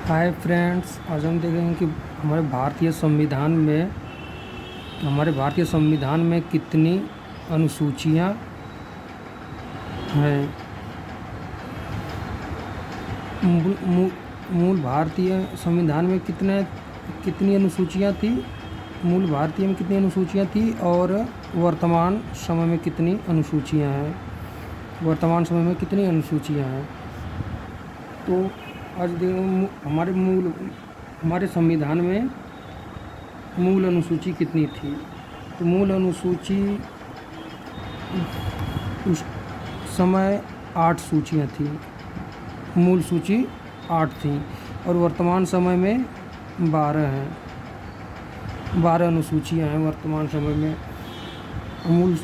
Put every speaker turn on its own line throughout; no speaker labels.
Hi friends, आज हम देखेंगे कि हमारे भारतीय संविधान में कितनी अनुसूचियां हैं। मूल भारतीय संविधान में कितनी अनुसूचियां थी। मूल भारतीय में कितनी अनुसूचियां थी और वर्तमान समय में कितनी अनुसूचियां हैं। तो आज हमारे संविधान में मूल अनुसूची कितनी थी। तो मूल अनुसूची उस समय 8 सूचियाँ थी। मूल सूची 8 थी और वर्तमान समय में 12 हैं। 12 अनुसूचियाँ हैं वर्तमान समय में। मूल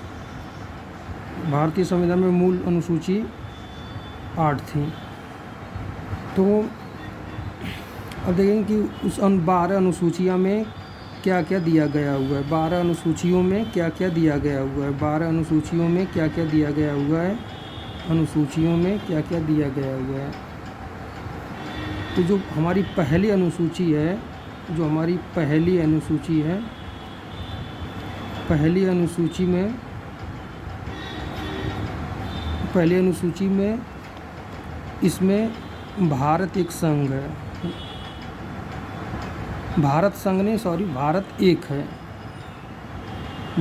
भारतीय संविधान में मूल अनुसूची 8 थी। तो अब देखेंगे कि उस 12 अनुसूचियों में क्या क्या दिया गया हुआ है। 12 अनुसूचियों में क्या क्या दिया गया हुआ है। 12 अनुसूचियों में क्या क्या दिया गया हुआ है। अनुसूचियों में क्या क्या दिया गया हुआ है। तो जो हमारी पहली अनुसूची है, पहली अनुसूची में इसमें भारत एक संघ है। भारत एक है।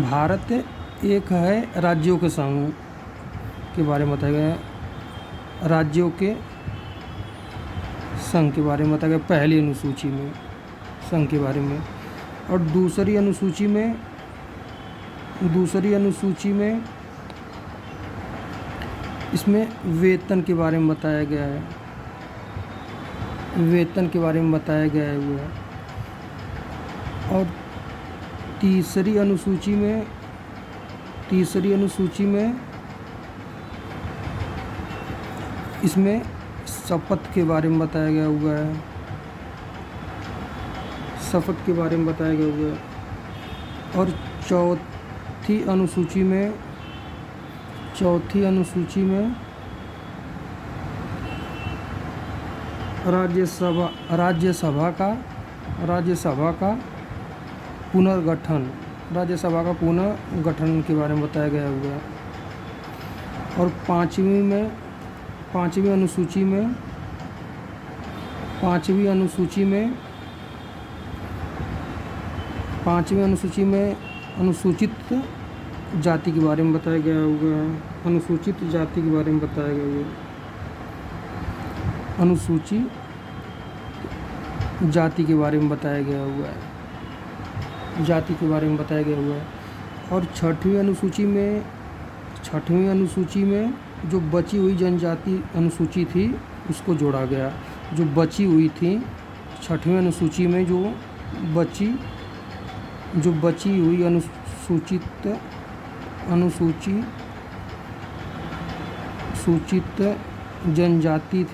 भारत एक है। राज्यों के संघ के बारे में बताया गया है। राज्यों के संघ के बारे में बताया गया पहली अनुसूची में, संघ के बारे में। और दूसरी अनुसूची में इसमें वेतन के बारे में बताया गया है। और तीसरी अनुसूची में इसमें शपथ के बारे में बताया गया हुआ है। और चौथी अनुसूची में राज्यसभा का पुनर्गठन के बारे में बताया गया हुआ है। और पांचवी अनुसूची में अनुसूचित जाति के बारे में बताया गया हुआ है। अनुसूचित जाति के बारे में बताया गया हुआ है। जाति के बारे में बताया गया हुआ है। और छठवीं अनुसूची में जो बची हुई जनजाति अनुसूची थी उसको जोड़ा गया। जो बची हुई थी छठवीं अनुसूची में जो बची हुई सूचित जनजाति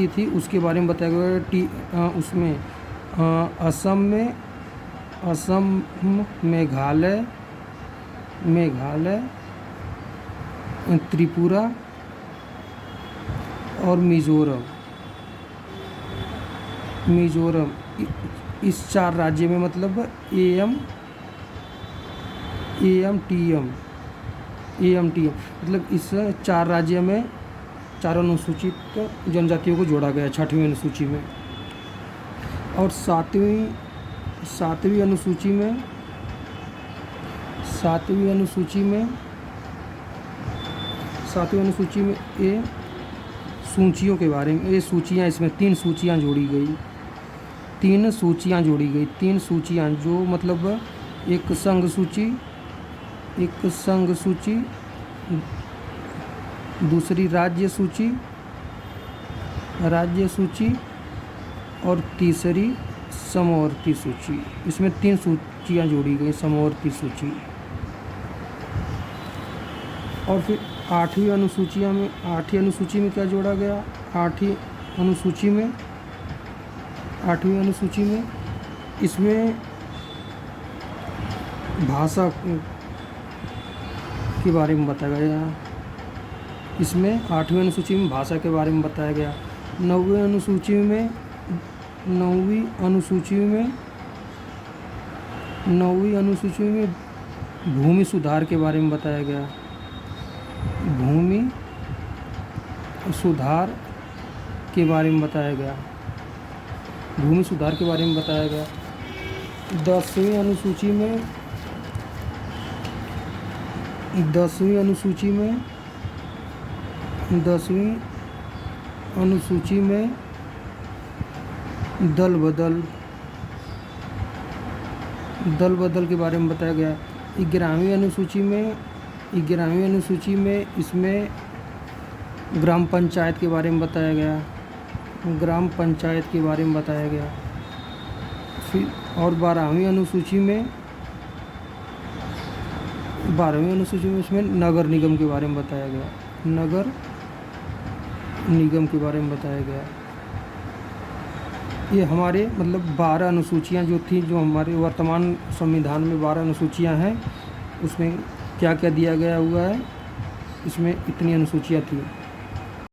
थी उसके बारे में बताया गया। उसमें असम, मेघालय, त्रिपुरा और मिज़ोरम इस 4 राज्य में, मतलब AMTM मतलब इस 4 राज्य में 4 अनुसूचित जनजातियों को जोड़ा गया छठवीं अनुसूची में। और सातवीं अनुसूची में ये सूचियों के बारे में, ये सूचियाँ, इसमें 3 सूचियाँ जोड़ी गई। 3 सूचियाँ जो मतलब एक संघ सूची, दूसरी राज्य सूची और तीसरी समवर्ती सूची। इसमें 3 सूचियाँ जोड़ी गई, समवर्ती सूची। और फिर 8वीं अनुसूची में क्या जोड़ा गया। 8वीं अनुसूची में इसमें भाषा के बारे में बताया गया। इसमें 8वीं अनुसूची में भाषा के बारे में बताया गया। 9वीं अनुसूची में 9वीं अनुसूची में 9वीं अनुसूची में भूमि सुधार के बारे में बताया गया। भूमि सुधार के बारे में बताया गया। भूमि सुधार के बारे में बताया गया। 10वीं अनुसूची में 10वीं अनुसूची में 10वीं अनुसूची में दल बदल के बारे में बताया गया। 11वीं अनुसूची में इसमें ग्राम पंचायत के बारे में बताया गया। ग्राम पंचायत के बारे में बताया गया। फिर और 12वीं अनुसूची में इसमें नगर निगम के बारे में बताया गया। नगर निगम के बारे में बताया गया। ये हमारे मतलब 12 अनुसूचियाँ जो थी, जो हमारे वर्तमान संविधान में 12 अनुसूचियाँ हैं, उसमें क्या क्या दिया गया हुआ है, इसमें इतनी अनुसूचियाँ थी।